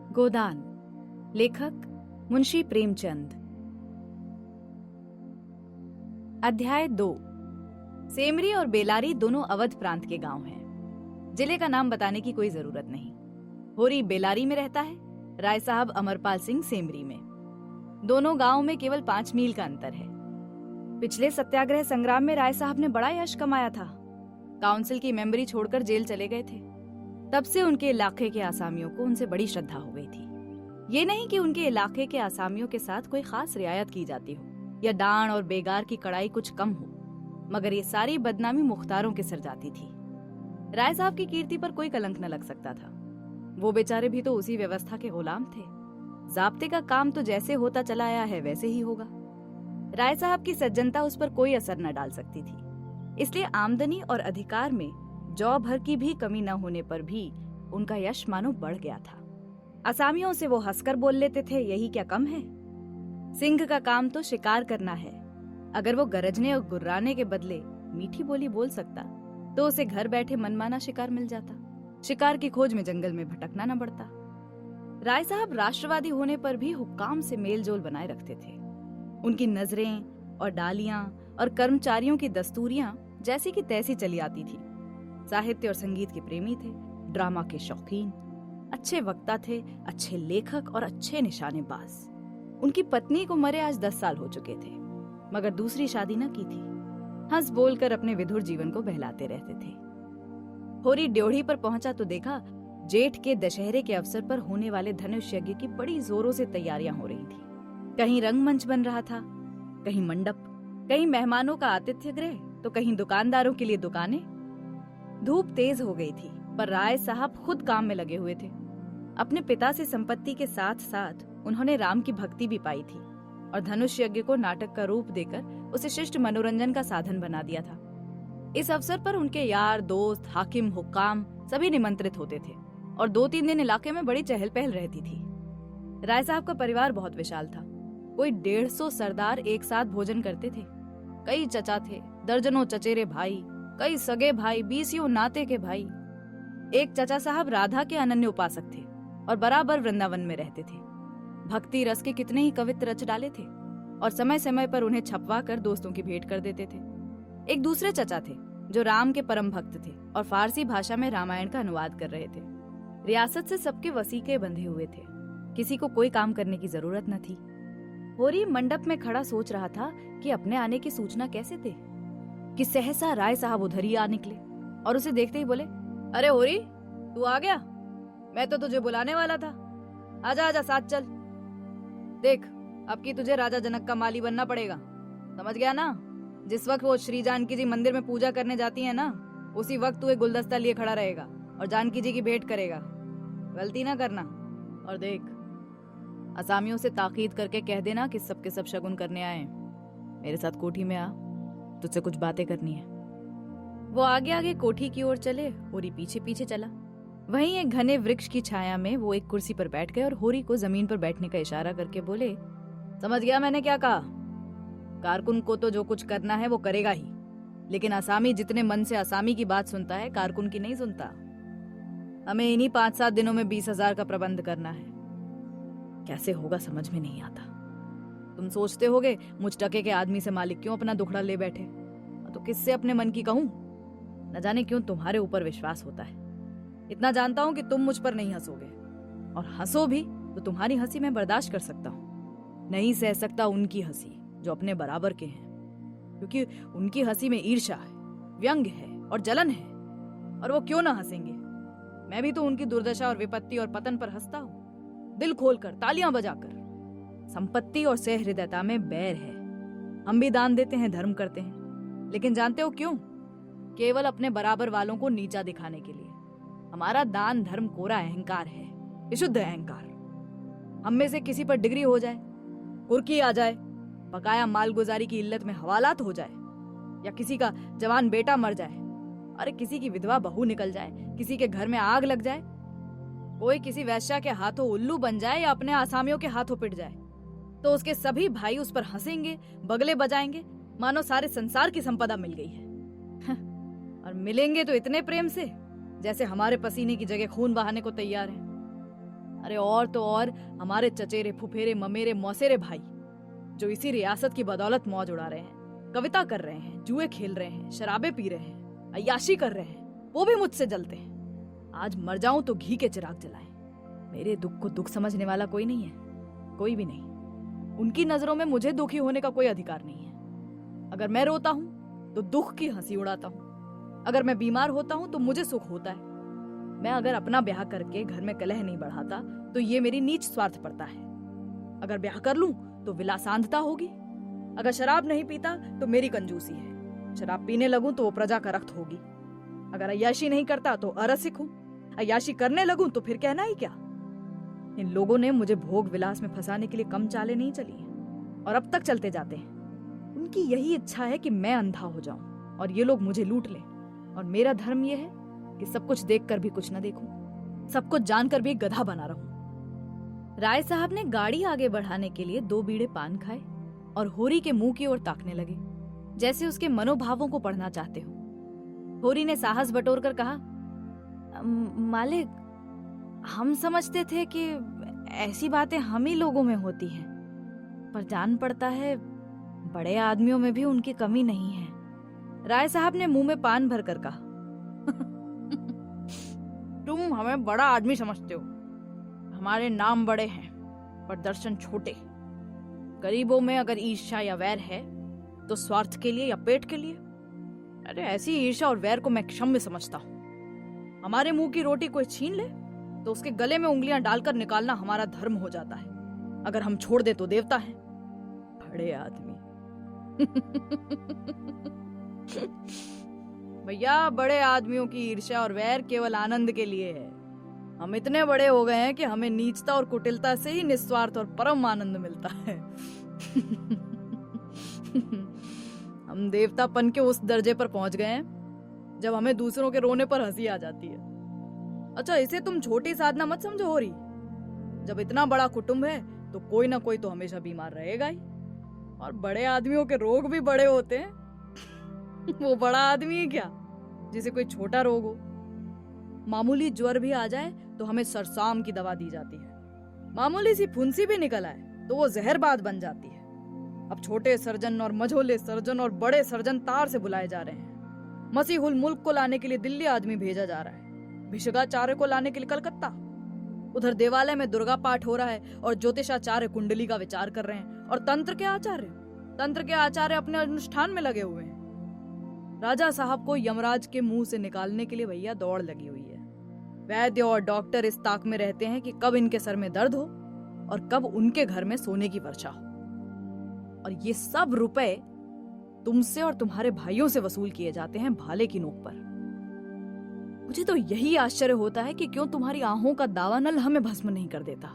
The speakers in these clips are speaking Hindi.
गोदान। लेखक मुंशी प्रेमचंद। अध्याय 2। सेमरी और बेलारी दोनों अवध प्रांत के गांव हैं। जिले का नाम बताने की कोई जरूरत नहीं। होरी बेलारी में रहता है, राय साहब अमरपाल सिंह सेमरी में। दोनों गांवों में केवल 5 मील का अंतर है। पिछले सत्याग्रह संग्राम में राय साहब ने बड़ा यश कमाया था। काउंसिल की मेंबरी छोड़कर जेल चले गए थे। तब से उनके इलाके के आसामियों को उनसे बड़ी श्रद्धा हो गई थी। ये नहीं कि उनके इलाके के आसामियों के साथ कोई खास रियायत की जाती हो या डांड और बेगार की कड़ाई कुछ कम हो, मगर ये सारी बदनामी मुख्तारों के सर जाती थी। राय साहब की कीर्ति पर कोई कलंक न लग सकता था। वो बेचारे भी तो उसी व्यवस्था के गुलाम थे। जाब्ते का काम तो जैसे होता चला आया है वैसे ही होगा। राय साहब की सज्जनता उस पर कोई असर न डाल सकती थी। इसलिए आमदनी और अधिकार में जौ भर की भी कमी न होने पर भी उनका यश मानो बढ़ गया था। असामियों से वो हंसकर बोल लेते थे, यही क्या कम है। सिंह का काम तो शिकार करना है। अगर वो गरजने और गुर्राने के बदले मीठी बोली बोल सकता तो उसे घर बैठे मनमाना शिकार मिल जाता। शिकार की खोज में जंगल में भटकना न पड़ता। राय साहब राष्ट्रवादी होने पर भी हुक्काम से मेलजोल बनाए रखते थे। उनकी नजरें और डालियां और कर्मचारियों की दस्तूरियां जैसी की तैसी चली आती थी। साहित्य और संगीत के प्रेमी थे, ड्रामा के शौकीन, अच्छे वक्ता थे, अच्छे लेखक और अच्छे निशानेबाज। उनकी पत्नी को मरे आज 10 साल हो चुके थे, मगर दूसरी शादी न की थी। हंस बोलकर अपने विधुर जीवन को बहलाते रहते थे। होरी ड्योढ़ी पर पहुंचा तो देखा जेठ के दशहरे के अवसर पर होने वाले धनुष यज्ञ की बड़ी जोरों से तैयारियां हो रही थी। कहीं रंगमंच बन रहा था, कहीं मंडप, कहीं मेहमानों का आतिथ्य गृह, तो कहीं दुकानदारों के लिए दुकानें। धूप तेज हो गई थी, पर राय साहब खुद काम में लगे हुए थे। अपने पिता से संपत्ति के साथ साथ उन्होंने राम की भक्ति भी पाई थी और धनुष यज्ञ को नाटक का रूप देकर उसे शिष्ट मनोरंजन का साधन बना दिया था। इस अवसर पर उनके यार दोस्त, हाकिम, हुक्काम सभी निमंत्रित होते थे और 2-3 दिन इलाके में बड़ी चहल पहल रहती थी। राय साहब का परिवार बहुत विशाल था। कोई 150 सरदार एक साथ भोजन करते थे। कई चचा थे, दर्जनों चचेरे भाई, कई सगे भाई, 20 नाते के भाई। एक चचा साहब राधा के अनन्य उपासक थे और बराबर वृंदावन में रहते थे। भक्ति रस के कितने ही कवित्र रच डाले थे और समय समय पर उन्हें छपवा कर दोस्तों की भेंट कर देते थे। एक दूसरे चचा थे जो राम के परम भक्त थे और फारसी भाषा में रामायण का अनुवाद कर रहे थे। रियासत से सबके वसीके बंधे हुए थे। किसी को कोई काम करने की जरूरत न थी। होरी मंडप में खड़ा सोच रहा था कि अपने आने की सूचना कैसे दे कि सहसा राय साहब उधर ही आ निकले और उसे देखते ही बोले, अरे होरी, तू आ गया? मैं तो तुझे बुलाने वाला था। आजा आजा, साथ चल। देख, अब की तुझे राजा जनक का माली बनना पड़ेगा, समझ गया ना? जिस वक्त वो श्री जानकी जी मंदिर में पूजा करने जाती है ना, उसी वक्त तू एक गुलदस्ता लिए खड़ा रहेगा और जानकी जी की भेंट करेगा। गलती ना करना। और देख, असामियों से ताकीद करके कह देना कि सबके सब शगुन करने आए। मेरे साथ कोठी में आ, तुझसे कुछ बातें करनी है। वो आगे आगे कोठी की ओर चले, होरी पीछे पीछे चला। वहीं एक घने वृक्ष की छाया में वो एक कुर्सी पर बैठ गए और होरी को जमीन पर बैठने का इशारा करके बोले, समझ गया मैंने क्या कहा? कारकुन को तो जो कुछ करना है वो करेगा ही, लेकिन असामी जितने मन से असामी की बात सुनता है, कारकुन की नहीं सुनता। हमें इन्हीं 5-7 दिनों में 20,000 का प्रबंध करना है। कैसे होगा समझ में नहीं आता। तुम सोचते होगे मुझ टके के आदमी से मालिक क्यों अपना दुखड़ा ले बैठे, तो किससे अपने मन की कहूं? न जाने क्यों तुम्हारे ऊपर विश्वास होता है। इतना जानता हूं कि तुम मुझ पर नहीं हंसोगे, और हंसो भी तो तुम्हारी हंसी मैं बर्दाश्त कर सकता हूं। नहीं सह सकता उनकी हंसी जो अपने बराबर के हैं, क्योंकि उनकी हंसी में ईर्ष्या है, व्यंग है और जलन है। और वो क्यों ना हंसेंगे? मैं भी तो उनकी दुर्दशा और विपत्ति और पतन पर हंसता हूं, दिल खोलकर, तालियां बजाकर। संपत्ति और सहृदयता में बैर है। हम भी दान देते हैं, धर्म करते हैं, लेकिन जानते हो क्यों? केवल अपने बराबर वालों को नीचा दिखाने के लिए। हमारा दान धर्म कोरा अहंकार है, विशुद्ध अहंकार। हम में से किसी पर डिग्री हो जाए, कुर्की आ जाए, बकाया मालगुजारी की इल्लत में हवालात हो जाए, या किसी का जवान बेटा मर जाए, अरे किसी की विधवा बहू निकल जाए, किसी के घर में आग लग जाए, कोई किसी वैश्या के हाथों उल्लू बन जाए या अपने आसामियों के हाथों पिट जाए, तो उसके सभी भाई उस पर हंसेंगे, बगले बजाएंगे, मानो सारे संसार की संपदा मिल गई है। और मिलेंगे तो इतने प्रेम से जैसे हमारे पसीने की जगह खून बहाने को तैयार है। अरे और तो और हमारे चचेरे फुफेरे ममेरे मौसेरे भाई जो इसी रियासत की बदौलत मौज उड़ा रहे हैं, कविता कर रहे हैं, जुए खेल रहे हैं, शराबे पी रहे हैं, अय्याशी कर रहे हैं, वो भी मुझसे जलते हैं। आज मर जाऊं तो घी के चिराग जलाएं। मेरे दुख को दुख समझने वाला कोई नहीं है, कोई भी नहीं। उनकी नजरों में मुझे दुखी होने का कोई अधिकार नहीं है। अगर मैं रोता हूं तो दुख की हंसी उड़ाता हूं, अगर मैं बीमार होता हूं तो मुझे सुख होता है। मैं अगर अपना ब्याह करके घर में कलह नहीं बढ़ाता तो ये मेरी नीच स्वार्थ पड़ता है। अगर ब्याह कर लूं तो विलासांधता होगी। अगर शराब नहीं पीता तो मेरी कंजूसी है। शराब पीने लगूं तो वो प्रजा का रक्त होगी। अगर अय्याशी नहीं करता तो अरसिक हूं। अय्याशी करने लगूं तो फिर कहना ही क्या। इन लोगों ने मुझे भोग विलास में फंसाने के लिए कम चालें नहीं चली हैं और अब तक चलते जाते हैं। उनकी यही इच्छा है कि मैं अंधा हो जाऊं और ये लोग मुझे लूट लें। और मेरा धर्म यह है कि सब कुछ देखकर भी कुछ न देखूं, सब कुछ जानकर भी गधा बना रहूं। राय साहब ने गाड़ी आगे बढ़ाने के लिए 2 बीड़े पान खाए और होरी के मुंह की ओर ताकने लगे, जैसे उसके मनोभावों को पढ़ना चाहते हो। होरी ने साहस बटोर कर कहा, मालिक, हम समझते थे कि ऐसी बातें हम ही लोगों में होती हैं, पर जान पड़ता है बड़े आदमियों में भी उनकी कमी नहीं है। राय साहब ने मुंह में पान भरकर कहा, तुम हमें बड़ा आदमी समझते हो। हमारे नाम बड़े हैं पर दर्शन छोटे। गरीबों में अगर ईर्ष्या या वैर है तो स्वार्थ के लिए या पेट के लिए। अरे ऐसी ईर्ष्या और वैर को मैं क्षम्य समझता हूँ। हमारे मुंह की रोटी कोई छीन ले तो उसके गले में उंगलियां डालकर निकालना हमारा धर्म हो जाता है। अगर हम छोड़ दे तो देवता है। बड़े आदमी भैया, बड़े आदमियों की ईर्ष्या और वैर केवल आनंद के लिए है। हम इतने बड़े हो गए हैं कि हमें नीचता और कुटिलता से ही निस्वार्थ और परम आनंद मिलता है। हम देवतापन के उस दर्जे पर पहुंच गए हैं जब हमें दूसरों के रोने पर हंसी आ जाती है। अच्छा, इसे तुम छोटी साधना मत समझो हो रही। जब इतना बड़ा कुटुंब है तो कोई ना कोई तो हमेशा बीमार रहेगा ही, और बड़े आदमियों के रोग भी बड़े होते हैं। वो बड़ा आदमी है क्या जिसे कोई छोटा रोग हो? मामूली ज्वर भी आ जाए तो हमें सरसाम की दवा दी जाती है। मामूली सी फुंसी भी निकल आए तो वो जहरबाद बन जाती है। अब छोटे सर्जन और मझोले सर्जन और बड़े सर्जन तार से बुलाए जा रहे हैं। मसीहुल मुल्क को लाने के लिए दिल्ली आदमी भेजा जा रहा है, भिषगाचार्य को लाने के लिए कलकत्ता। उधर देवालय में दुर्गा पाठ हो रहा है और ज्योतिषाचार्य कुंडली का विचार कर रहे हैं, और तंत्र के आचार्य अपने अनुष्ठान में लगे हुए हैं। राजा साहब को यमराज के मुंह से निकालने के लिए भैया दौड़ लगी हुई है। वैद्य और डॉक्टर इस ताक में रहते हैं कि कब इनके सर में दर्द हो और कब उनके घर में सोने की वर्षा हो। और ये सब रुपए तुमसे और तुम्हारे भाइयों से वसूल किए जाते हैं भाले की नोक पर। मुझे तो यही आश्चर्य होता है कि क्यों तुम्हारी आंखों का दावानल हमें भस्म नहीं कर देता।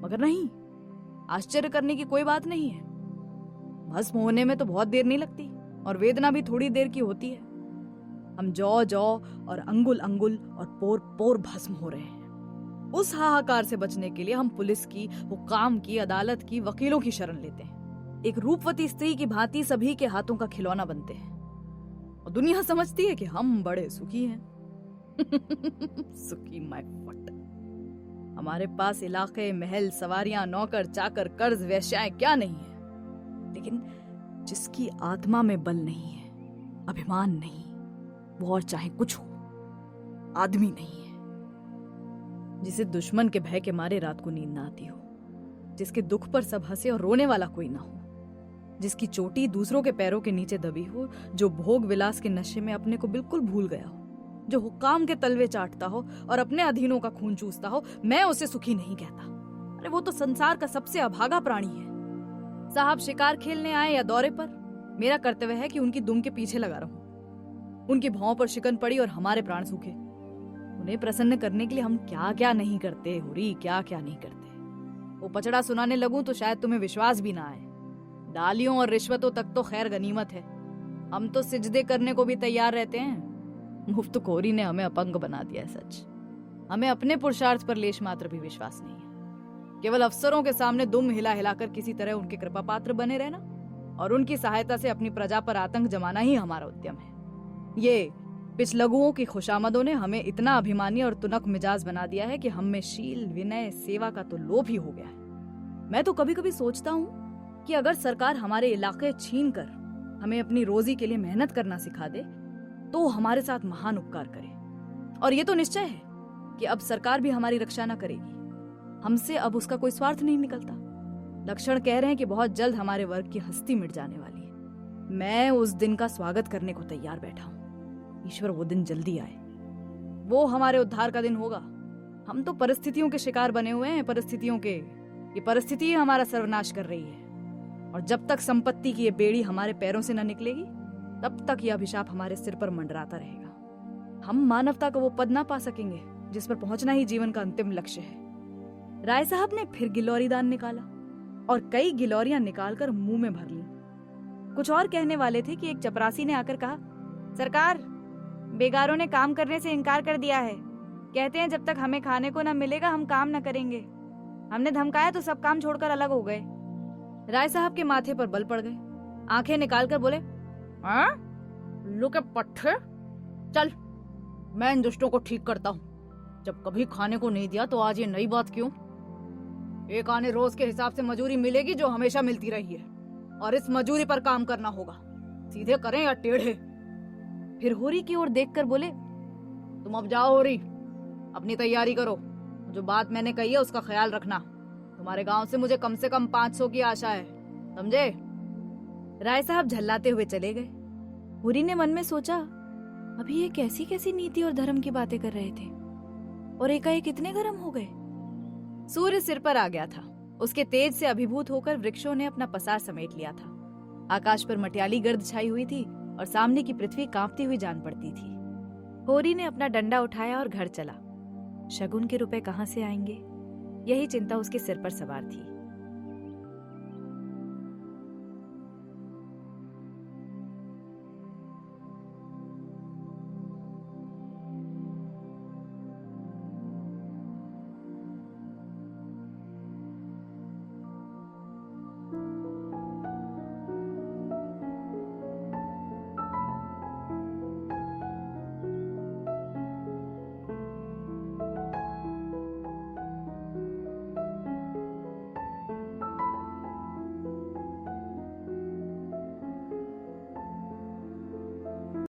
मगर नहीं, आश्चर्य करने की कोई बात नहीं है। भस्म होने में तो बहुत देर नहीं लगती और वेदना भी थोड़ी देर की होती है। हम जौ जौ और अंगुल अंगुल और पोर पोर भस्म हो रहे हैं। उस हाहाकार से बचने के लिए हम पुलिस की, हुक्काम की, अदालत की, वकीलों की शरण लेते हैं। एक रूपवती स्त्री की भांति सभी के हाथों का खिलौना बनते हैं और दुनिया समझती है कि हम बड़े सुखी हैं। सुखी माय फट। हमारे पास इलाके, महल, सवारियां, नौकर, चाकर, कर्ज, वेश्याएं क्या नहीं है, लेकिन जिसकी आत्मा में बल नहीं है, अभिमान नहीं, वो और चाहे कुछ हो, आदमी नहीं है। जिसे दुश्मन के भय के मारे रात को नींद ना आती हो, जिसके दुख पर सब हंसे और रोने वाला कोई ना हो, जिसकी चोटी दूसरों के पैरों के नीचे दबी हो, जो भोग विलास के नशे में अपने को बिल्कुल भूल गया हो, जो हुक्काम के तलवे चाटता हो और अपने अधीनों का खून चूसता हो, मैं उसे सुखी नहीं कहता। अरे वो तो संसार का सबसे अभागा प्राणी है। साहब शिकार खेलने आए या दौरे पर, मेरा कर्तव्य है कि उनकी दुम के पीछे लगा रहूं। उनकी भौं पर शिकन पड़ी और हमारे प्राण सूखे। उन्हें प्रसन्न करने के लिए हम क्या क्या नहीं करते हुरी, क्या क्या नहीं करते। वो पचड़ा सुनाने लगूं तो शायद तुम्हें विश्वास भी ना आए। डालियों और रिश्वतों तक तो खैर गनीमत है, हम तो सिजदे करने को भी तैयार रहते हैं। मुफ्त खोरी ने हमें अपंग बना दिया है। सच, हमें अपने पुरुषार्थ पर लेश मात्र भी विश्वास नहीं है। केवल अफसरों के सामने दुम हिला हिलाकर किसी तरह उनके कृपा पात्र बने रहना और उनकी सहायता से अपनी प्रजा पर आतंक जमाना ही हमारा उद्यम है। ये पिछलगुओं की खुशामदों ने हमें इतना अभिमानी और तुनक मिजाज बना दिया है कि हम में शील, विनय, सेवा का तो लोभ ही हो गया है। मैं तो कभी कभी सोचता हूँ कि अगर सरकार हमारे इलाके छीन कर हमें अपनी रोजी के लिए मेहनत करना सिखा दे तो हमारे साथ महान उपकार करे। और ये तो निश्चय है कि अब सरकार भी हमारी रक्षा न करेगी। हमसे अब उसका कोई स्वार्थ नहीं निकलता। लक्षण कह रहे हैं कि बहुत जल्द हमारे वर्ग की हस्ती मिट जाने वाली है। मैं उस दिन का स्वागत करने को तैयार बैठा हूँ। ईश्वर वो दिन जल्दी आए, वो हमारे उद्धार का दिन होगा। हम तो परिस्थितियों के शिकार बने हुए हैं, परिस्थितियों के। ये परिस्थिति ही हमारा सर्वनाश कर रही है और जब तक संपत्ति की ये बेड़ी हमारे पैरों से न निकलेगी तब तक यह अभिशाप हमारे सिर पर मंडराता रहेगा। हम मानवता का वो पद ना पा सकेंगे जिस पर पहुंचना ही जीवन का अंतिम लक्ष्य है। राय साहब ने फिर गिलौरी दान निकाला और कई गिलौरियां निकालकर मुंह में भर ली। कुछ और कहने वाले थे कि एक चपरासी ने आकर कहा, सरकार, बेगारों ने काम करने से इनकार कर दिया है। कहते हैं जब तक हमें खाने को न मिलेगा हम काम न करेंगे। हमने धमकाया तो सब काम छोड़कर अलग हो गए। राय साहब के माथे पर बल पड़ गए। आंखें निकालकर बोले, हाँ, उल्लू के पट्टे, चल मैं इन दुष्टों को ठीक करता हूँ। जब कभी खाने को नहीं दिया तो आज ये नई बात क्यों? एक आने रोज के हिसाब से मजूरी मिलेगी जो हमेशा मिलती रही है और इस मजूरी पर काम करना होगा, सीधे करें या टेढ़े। फिर होरी की ओर देखकर बोले, तुम अब जाओ होरी, अपनी तैयारी करो। जो बात मैंने कही है उसका ख्याल रखना। तुम्हारे गांव से मुझे कम 500 की आशा है, समझे? राय साहब झल्लाते हुए चले गए। होरी ने मन में सोचा, अभी ये कैसी कैसी नीति और धर्म की बातें कर रहे थे और एकाएक इतने गर्म हो गए। सूर्य सिर पर आ गया था। उसके तेज से अभिभूत होकर वृक्षों ने अपना पसार समेट लिया था। आकाश पर मटियाली गर्द छाई हुई थी और सामने की पृथ्वी कांपती हुई जान पड़ती थी। होरी ने अपना डंडा उठाया और घर चला। शगुन के रुपए कहां से आएंगे, यही चिंता उसके सिर पर सवार थी।